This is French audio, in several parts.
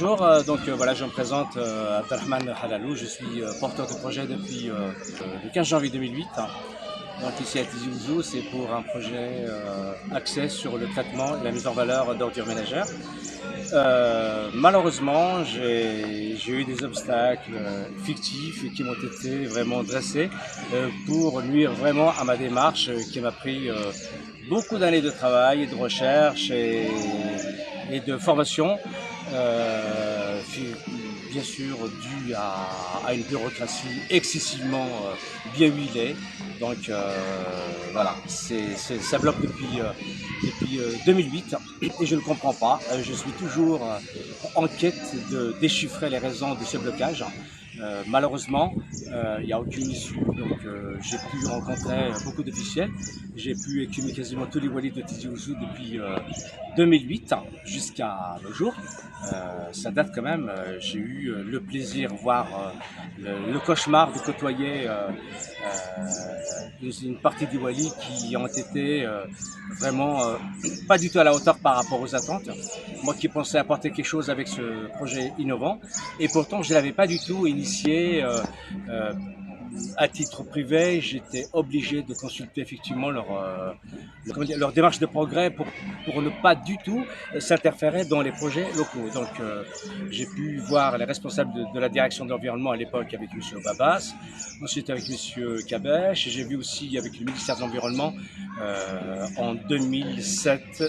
Bonjour, voilà, je me présente Abdelrahman Halalou, je suis porteur de projet depuis le 15 janvier 2008. Donc ici à Tizi Ouzou, c'est pour un projet axé sur le traitement et la mise en valeur d'ordures ménagères. Malheureusement, j'ai eu des obstacles fictifs qui m'ont été vraiment dressés pour nuire vraiment à ma démarche qui m'a pris beaucoup d'années de travail et de recherche et de formation. Euh, Bien sûr dû à une bureaucratie excessivement bien huilée. Donc voilà, ça bloque depuis 2008 et je ne comprends pas. Je suis toujours en quête de déchiffrer les raisons de ce blocage. Malheureusement, il n'y a aucune issue, donc j'ai pu rencontrer beaucoup d'officiels. J'ai pu écumer quasiment tous les walis de Tizi Ouzou depuis 2008 jusqu'à nos jours. Ça date quand même, j'ai eu le plaisir, voire le cauchemar de côtoyer une partie des walis qui ont été vraiment pas du tout à la hauteur par rapport aux attentes. Moi qui pensais apporter quelque chose avec ce projet innovant, et pourtant je ne l'avais pas du tout initié à titre privé. J'étais obligé de consulter effectivement leur démarche de progrès pour ne pas du tout s'interférer dans les projets locaux. Donc j'ai pu voir les responsables de la direction de l'environnement à l'époque avec M. Babas, ensuite avec M. Kabesh, et j'ai vu aussi avec le ministère de l'Environnement en 2007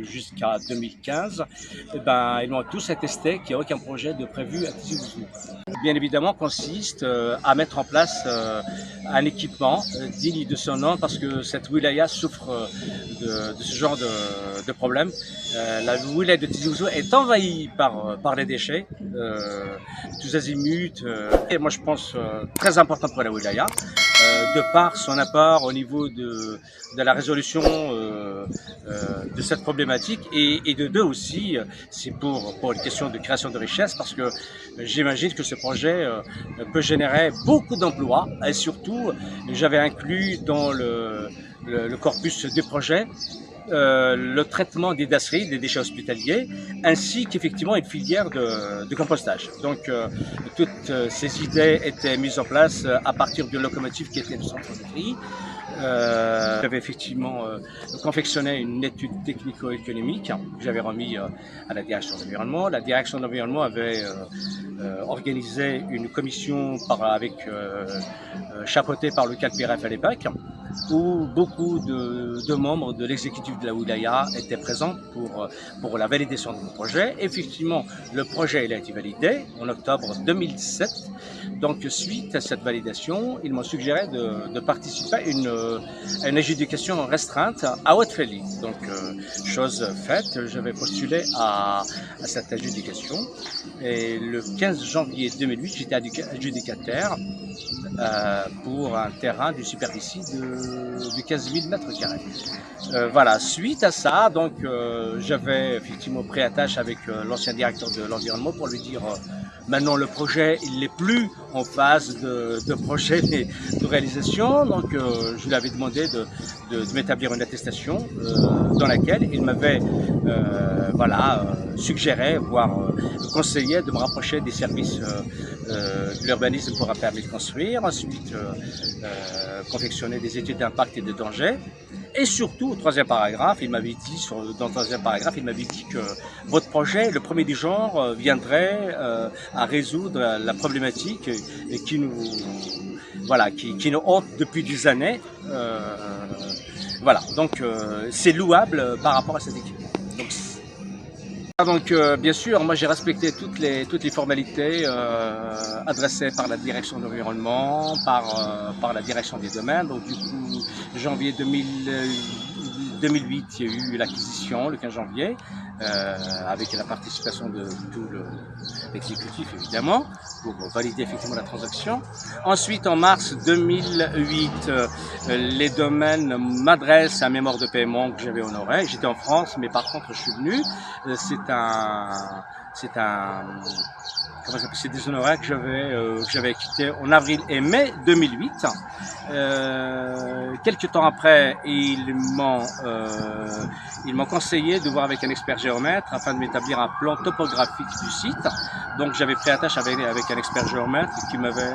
jusqu'à 2015. Et ben, ils m'ont tous attesté qu'il n'y a aucun projet de prévu à Tizi Ouzou. Bien évidemment, consiste à mettre en place un équipement digne de son nom, parce que cette wilaya souffre de ce genre de problème. La wilaya de Tizi Ouzou est envahie par les déchets, tous azimuts, et moi je pense très important pour la wilaya, de par son apport au niveau de la résolution de cette problématique, et de deux aussi, c'est pour une question de création de richesse, parce que j'imagine que ce projet peut générer beaucoup d'emplois, et surtout j'avais inclus dans le corpus du projet le traitement des dasseries, des déchets hospitaliers, ainsi qu'effectivement une filière de compostage. Donc toutes ces idées étaient mises en place à partir d'une locomotive qui était le centre de tri. J'avais effectivement confectionné une étude technico-économique que j'avais remis à la direction de l'environnement. La direction de l'environnement avait organisé une commission chapeautée par le CalPIRF à l'époque, où beaucoup de membres de l'exécutif de la wilaya étaient présents pour la validation de mon projet. Effectivement, le projet il a été validé en octobre 2017. Donc, suite à cette validation, ils m'ont suggéré de participer à une adjudication restreinte à Haute-Félie. Donc, chose faite, j'avais postulé à cette adjudication. Et le 15 janvier 2008, j'étais adjudicataire pour un terrain de superficie de 15 000 mètres carrés. Voilà, suite à ça, donc j'avais effectivement pris attache avec l'ancien directeur de l'environnement pour lui dire maintenant le projet il n'est plus en phase de projet mais de réalisation. Donc je lui avais demandé de m'établir une attestation dans laquelle il m'avait suggéré, voire conseillé de me rapprocher des services de l'urbanisme pour un permis de construire, ensuite confectionner des études d'impact et de danger. Et surtout, au troisième paragraphe, il m'avait dit, dans le troisième paragraphe, il m'avait dit que votre projet, le premier du genre, viendrait à résoudre la problématique et qui nous hante depuis des années. Voilà, donc c'est louable par rapport à cette équipe. Donc bien sûr, moi j'ai respecté toutes les formalités adressées par la direction de l'environnement, par la direction des domaines. Donc du coup, janvier 2008, il y a eu l'acquisition le 15 janvier, avec la participation de tout l'exécutif évidemment, pour valider effectivement la transaction. Ensuite, en mars 2008, les domaines m'adressent un mémoire de paiement que j'avais honoré. J'étais en France, mais par contre je suis venu. C'est c'est des honoraires que j'avais quittés en avril et mai 2008. Quelques temps après, ils m'ont conseillé de voir avec un expert géomètre afin de m'établir un plan topographique du site. Donc j'avais pris attache avec un expert géomètre qui m'avait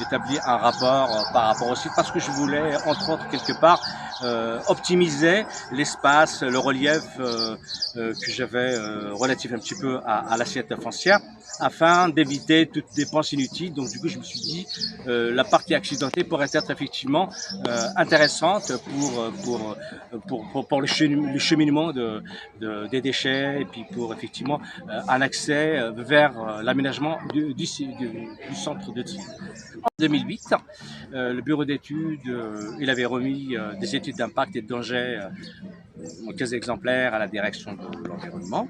établi un rapport par rapport au site, parce que je voulais, entre autres, quelque part, optimiser l'espace, le relief que j'avais relatif un petit peu à l'assiette foncière, afin d'éviter toute dépense inutile. Donc du coup, je me suis dit, la partie accidentée pourrait être effectivement intéressante pour le cheminement des déchets, et puis pour effectivement un accès vers l'aménagement du centre de tri. En 2008, le bureau d'études, il avait remis des études d'impact et de danger en 15 exemplaires à la direction de l'environnement.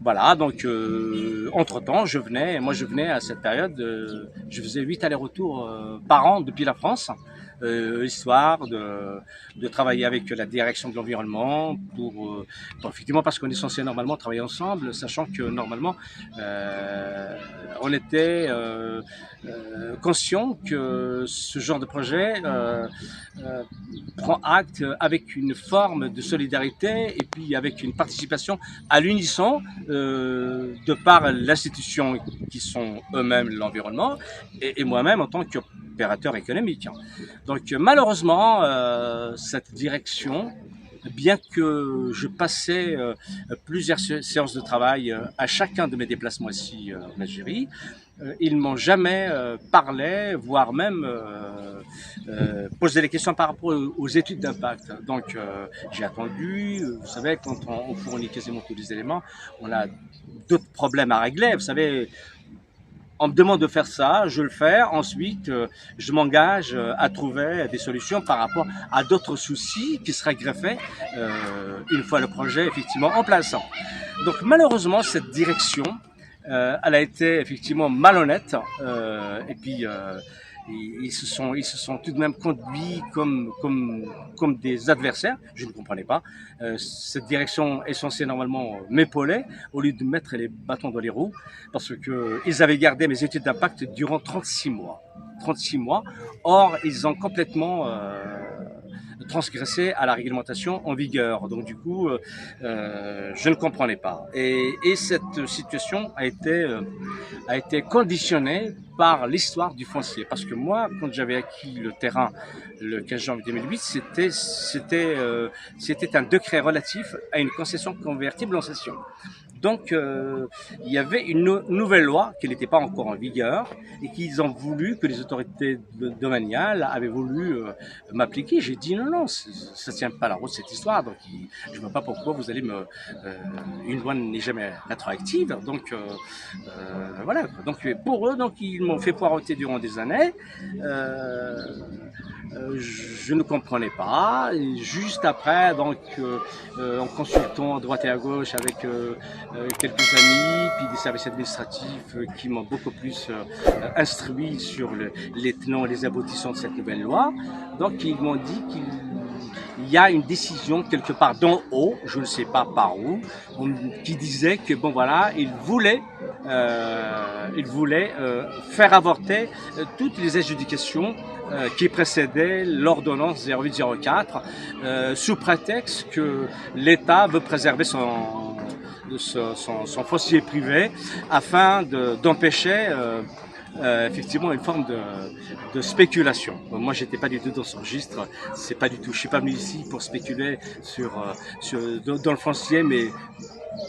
Voilà, donc entre-temps, je venais à cette période, je faisais 8 allers-retours par an depuis la France, histoire de travailler avec la direction de l'environnement pour effectivement, parce qu'on est censé normalement travailler ensemble, sachant que normalement on était conscient que ce genre de projet prend acte avec une forme de solidarité et puis avec une participation à l'unisson de par l'institution qui sont eux-mêmes l'environnement et moi-même en tant qu'opérateur économique. Donc malheureusement, cette direction, bien que je passais plusieurs séances de travail à chacun de mes déplacements ici en Algérie, ils m'ont jamais parlé, voire même posé des questions par rapport aux études d'impact. Donc j'ai attendu, vous savez, quand on fournit quasiment tous les éléments, on a d'autres problèmes à régler. Vous savez, on me demande de faire ça, je le fais. Ensuite, je m'engage à trouver des solutions par rapport à d'autres soucis qui seraient greffés une fois le projet effectivement en place. Donc malheureusement, cette direction, elle a été effectivement malhonnête et puis ils se sont tout de même conduits comme des adversaires. Je ne comprenais pas. Cette direction est censée normalement m'épauler au lieu de mettre les bâtons dans les roues, parce que ils avaient gardé mes études d'impact durant 36 mois. 36 mois. Or, ils ont complètement transgressé à la réglementation en vigueur. Donc du coup, je ne comprenais pas. Et cette situation a été conditionnée par l'histoire du foncier. Parce que moi, quand j'avais acquis le terrain le 15 janvier 2008, c'était un décret relatif à une concession convertible en cession. Donc, il y avait une nouvelle loi qui n'était pas encore en vigueur et qu'ils ont voulu, que les autorités domaniales avaient voulu m'appliquer. J'ai dit non, ça tient pas la route cette histoire. Donc, je ne vois pas pourquoi vous allez une loi n'est jamais rétroactive. Donc, voilà. Donc, pour eux, donc ils m'ont fait poireauter durant des années. Je ne comprenais pas. Et juste après, donc, en consultant à droite et à gauche avec quelques amis, puis des services administratifs qui m'ont beaucoup plus instruit sur les tenants et les aboutissants de cette nouvelle loi. Donc, ils m'ont dit qu'il y a une décision quelque part d'en haut, je ne sais pas par où, qui disait que bon voilà, ils voulaient faire avorter toutes les adjudications qui précédaient l'ordonnance 0804 sous prétexte que l'État veut préserver son foncier privé afin d'empêcher effectivement une forme de spéculation. Moi, j'étais pas du tout dans ce registre. C'est pas du tout. Je suis pas venu ici pour spéculer dans le foncier, mais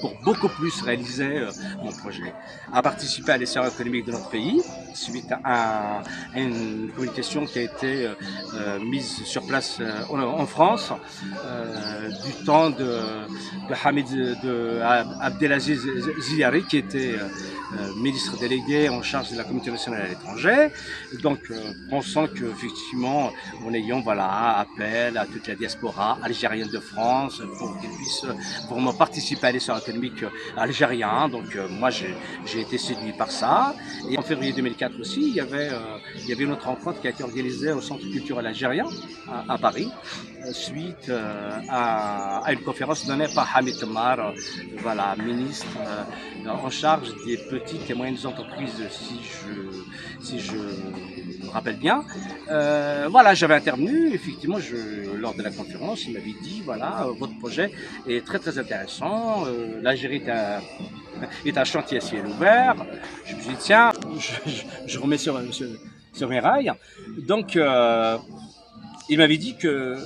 pour beaucoup plus réaliser mon projet. À participer à l'essor économique de notre pays, suite à une communication qui a été mise sur place en France, du temps de Abdelaziz Ziyari, qui était ministre délégué en charge de la communauté nationale à l'étranger. Donc, pensant qu'effectivement, en ayant appel à toute la diaspora algérienne de France pour qu'ils puissent vraiment participer à l'essor économique algérien. Donc, moi, j'ai été séduit par ça. Et en février 2004 aussi, il y avait une autre rencontre qui a été organisée au Centre culturel algérien à Paris, suite à une conférence donnée par Hamid Temar, ministre en charge des petites et moyennes entreprises, si je me rappelle bien. Voilà, j'avais intervenu, effectivement, lors de la conférence, il m'avait dit, voilà, votre projet est très très intéressant, l'Algérie est un chantier à ciel ouvert. Je me suis dit, tiens, je remets sur mes rails. Donc, il m'avait dit que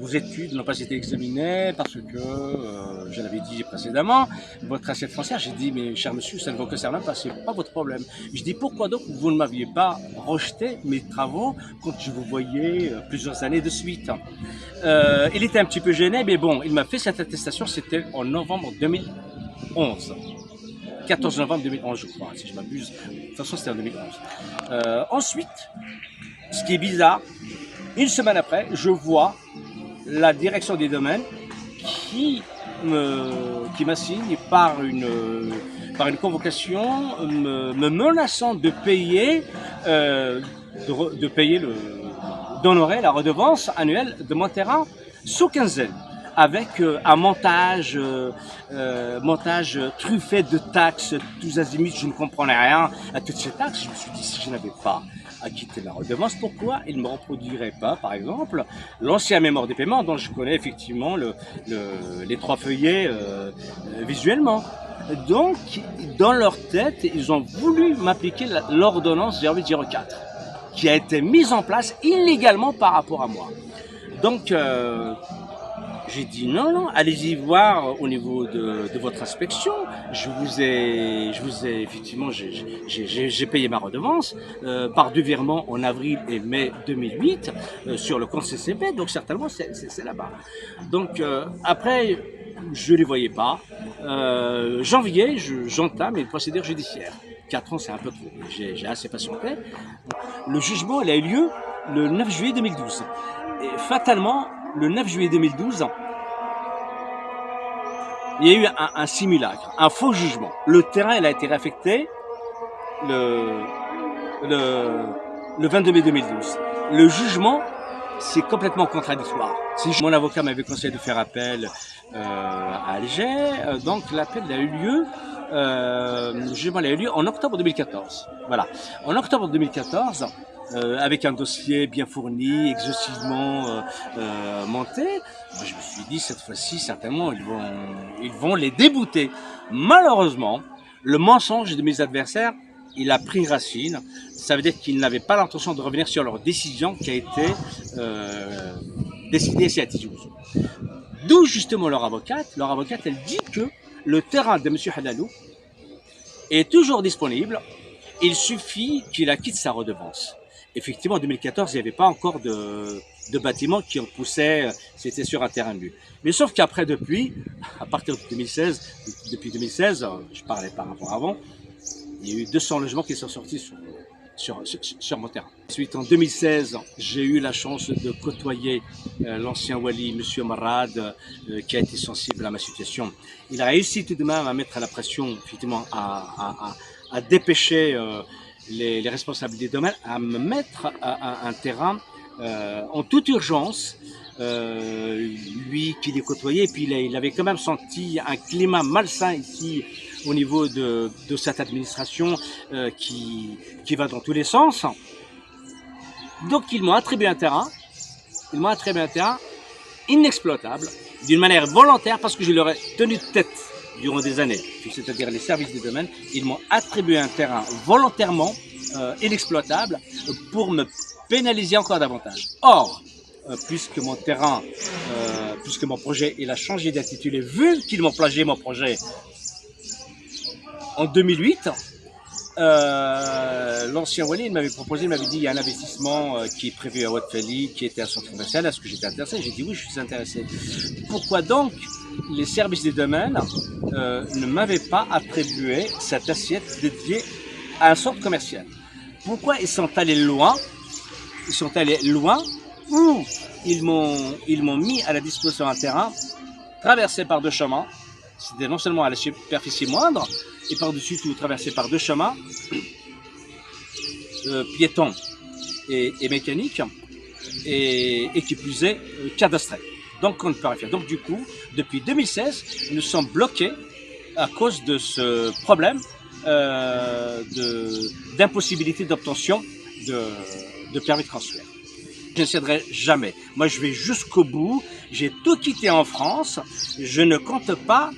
vos études n'ont pas été examinées parce que, je l'avais dit précédemment, votre assiette foncière, j'ai dit, mais cher monsieur, ça ne vous concerne pas, c'est pas votre problème. Je dis, pourquoi donc vous ne m'aviez pas rejeté mes travaux quand je vous voyais plusieurs années de suite? Il était un petit peu gêné, mais bon, il m'a fait cette attestation, c'était en novembre 2011. 14 novembre 2011, je crois, si je m'abuse. De toute façon, c'était en 2011. Ensuite, ce qui est bizarre, une semaine après, je vois la direction des domaines qui m'assigne par une convocation me menaçant de payer, d'honorer la redevance annuelle de mon terrain sous quinzaine, avec un montage truffé de taxes, tous azimuts, je ne comprenais rien à toutes ces taxes. Je me suis dit, si je n'avais pas acquitté la redevance, pourquoi il ne me reproduirait pas, par exemple, l'ancien mémoire des paiements dont je connais effectivement les trois feuillets visuellement. Donc, dans leur tête, ils ont voulu m'appliquer l'ordonnance 0804, qui a été mise en place illégalement par rapport à moi. Donc, j'ai dit non, allez-y voir au niveau de votre inspection. Je vous ai effectivement, j'ai payé ma redevance par deux virements en avril et mai 2008 sur le compte CCP, donc certainement c'est là-bas. Donc après, je ne les voyais pas. Janvier, j'entame une procédure judiciaire. 4 ans, c'est un peu trop. J'ai assez patienté. Le jugement, il a eu lieu le 9 juillet 2012. Et fatalement, le 9 juillet 2012, il y a eu un simulacre, un faux jugement. Le terrain, il a été réaffecté le 22 mai 2012. Le jugement, c'est complètement contradictoire. Mon avocat m'avait conseillé de faire appel à Alger, donc l'appel a eu lieu. Le jugement a eu lieu en octobre 2014. Voilà. En octobre 2014, avec un dossier bien fourni, exhaustivement monté, moi, je me suis dit, cette fois-ci, certainement, ils vont les débouter. Malheureusement, le mensonge de mes adversaires, il a pris racine. Ça veut dire qu'ils n'avaient pas l'intention de revenir sur leur décision qui a été décidée ici à Tizi-Ouzou. D'où justement leur avocate, elle dit que le terrain de M. Hadlalou est toujours disponible, il suffit qu'il acquitte sa redevance. Effectivement, en 2014, il n'y avait pas encore de bâtiments qui en poussaient, c'était sur un terrain nu. Mais sauf qu'après, à partir de 2016, depuis 2016, je parlais par rapport à avant, il y a eu 200 logements qui sont sortis sur mon terrain. Ensuite, en 2016, j'ai eu la chance de côtoyer l'ancien wali, M. Marad, qui a été sensible à ma situation. Il a réussi tout de même à mettre à la pression, effectivement, à dépêcher les responsables des domaines, à me mettre à un terrain en toute urgence. Lui qui les côtoyait, et puis il avait quand même senti un climat malsain ici au niveau de cette administration qui va dans tous les sens. Donc ils m'ont attribué un terrain, inexploitable, d'une manière volontaire, parce que je leur ai tenu tête durant des années, c'est-à-dire les services des domaines. Ils m'ont attribué un terrain volontairement inexploitable pour me pénaliser encore davantage. Or, puisque mon projet, il a changé d'intitulé, vu qu'ils m'ont plagié mon projet en 2008, l'ancien wali, il m'avait proposé, il m'avait dit, il y a un investissement qui est prévu à Oued-Feli, qui était un centre commercial. Est-ce que j'étais intéressé? J'ai dit oui, je suis intéressé. Pourquoi donc les services des domaines ne m'avaient pas attribué cette assiette dédiée à un centre commercial? Pourquoi ils sont allés loin? Ils sont allés loin où ils m'ont mis à la disposition un terrain traversé par deux chemins. C'était non seulement à la superficie moindre, et par-dessus tout traversé par deux chemins, piétons et mécaniques, et qui plus est cadastrés. Donc on ne peut rien faire. Donc du coup, depuis 2016, nous sommes bloqués à cause de ce problème d'impossibilité d'obtention de permis de construire. Je ne céderai jamais. Moi, je vais jusqu'au bout. J'ai tout quitté en France. Je ne compte pas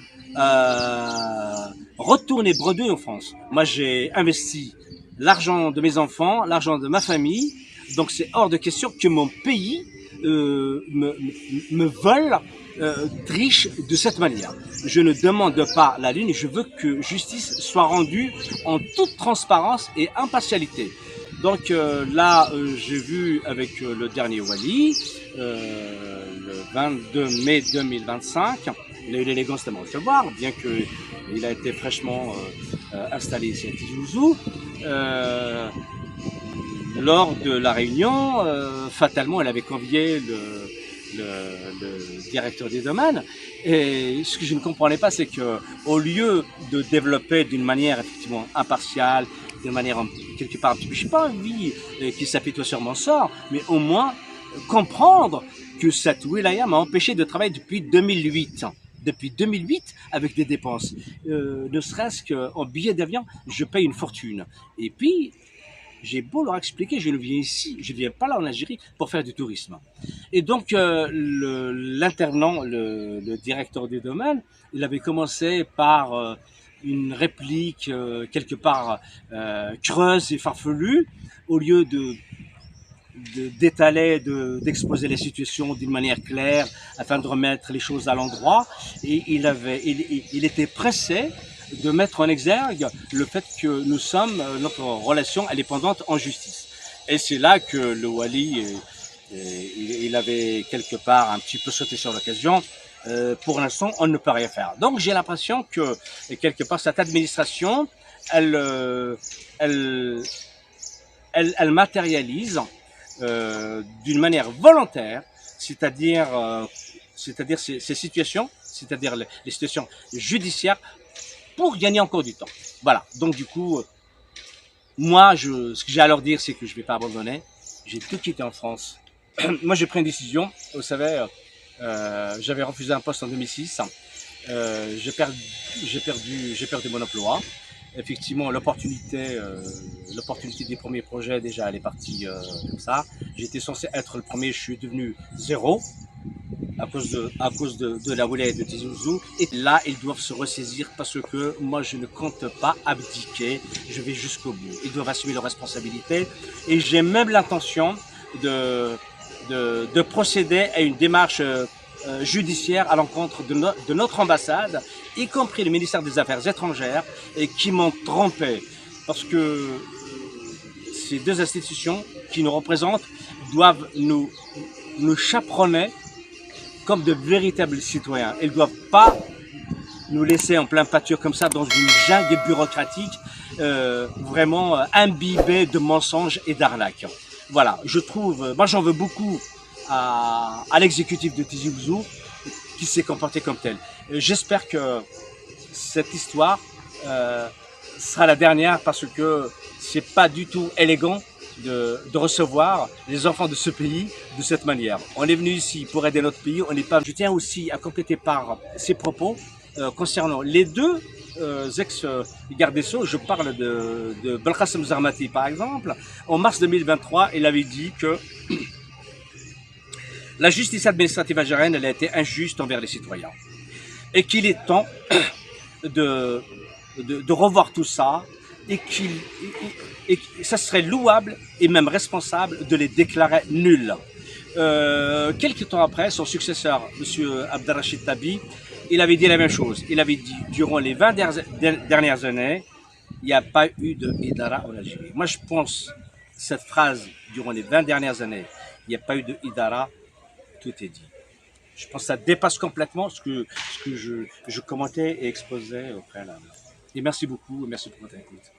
retourner bredouiller en France. Moi, j'ai investi l'argent de mes enfants, l'argent de ma famille. Donc, c'est hors de question que mon pays me vole, triche de cette manière. Je ne demande pas la lune. Je veux que justice soit rendue en toute transparence et impartialité. Donc là, j'ai vu avec le dernier Wali, le 22 mai 2025, il a eu l'élégance de me recevoir, bien qu'il a été fraîchement installé ici à Tizi Ouzou. Lors de la réunion, fatalement, elle avait convié le directeur des domaines. Et ce que je ne comprenais pas, c'est que au lieu de développer d'une manière effectivement impartiale, de manière quelque part un petit peu, je n'ai pas envie qu'il s'apitoie sur mon sort, mais au moins comprendre que cette wilaya m'a empêché de travailler depuis 2008. Depuis 2008, avec des dépenses. Ne serait-ce qu'en billets d'avion, je paye une fortune. Et puis, j'ai beau leur expliquer, je ne viens ici, je ne viens pas là en Algérie pour faire du tourisme. Et donc, l'intervenant, le directeur des domaines, il avait commencé par une réplique quelque part creuse et farfelue, au lieu d'étaler, d'exposer les situations d'une manière claire afin de remettre les choses à l'endroit. Et il était pressé de mettre en exergue le fait que notre relation elle est pendante en justice. Et c'est là que le Wali, il avait quelque part un petit peu sauté sur l'occasion. Pour l'instant, on ne peut rien faire. Donc j'ai l'impression que quelque part cette administration, elle matérialise d'une manière volontaire, c'est-à-dire ces situations, c'est-à-dire les situations judiciaires, pour gagner encore du temps. Voilà. Donc du coup, moi, ce que j'ai à leur dire, c'est que je ne vais pas abandonner. J'ai tout quitté en France. Moi, j'ai pris une décision. Vous savez, j'avais refusé un poste en 2006. J'ai perdu mon emploi. Effectivement, l'opportunité des premiers projets, déjà, elle est partie comme ça. J'étais censé être le premier, je suis devenu zéro à cause de la wilaya de Tizi Ouzou. Et là, ils doivent se ressaisir parce que moi, je ne compte pas abdiquer. Je vais jusqu'au bout. Ils doivent assumer leurs responsabilités. Et j'ai même l'intention de procéder à une démarche judiciaire à l'encontre de notre ambassade, y compris le ministère des Affaires étrangères, et qui m'ont trompé. Parce que ces deux institutions qui nous représentent doivent nous chaperonner comme de véritables citoyens. Elles ne doivent pas nous laisser en plein pâture comme ça dans une jungle bureaucratique vraiment imbibée de mensonges et d'arnaques. Voilà, je trouve, moi j'en veux beaucoup à l'exécutif de Tizi Ouzou qui s'est comporté comme tel. J'espère que cette histoire sera la dernière parce que c'est pas du tout élégant de recevoir les enfants de ce pays de cette manière. On est venu ici pour aider notre pays, on n'est pas. Je tiens aussi à compléter par ces propos concernant les deux ex-gardes des Sceaux. Je parle de Belkacem Zarmati par exemple. En mars 2023, il avait dit que la justice administrative algérienne elle a été injuste envers les citoyens et qu'il est temps de revoir tout ça et ça serait louable et même responsable de les déclarer nuls. Quelques temps après, son successeur, M. Abdelrachid Tabi, il avait dit la même chose. Il avait dit, durant les 20 dernières années, il n'y a pas eu de Idara en Algérie. Moi, je pense, cette phrase, durant les 20 dernières années, il n'y a pas eu de Idara, tout est dit. Je pense que ça dépasse complètement ce que je commentais et exposais au préalable. Et merci beaucoup, merci pour votre écoute.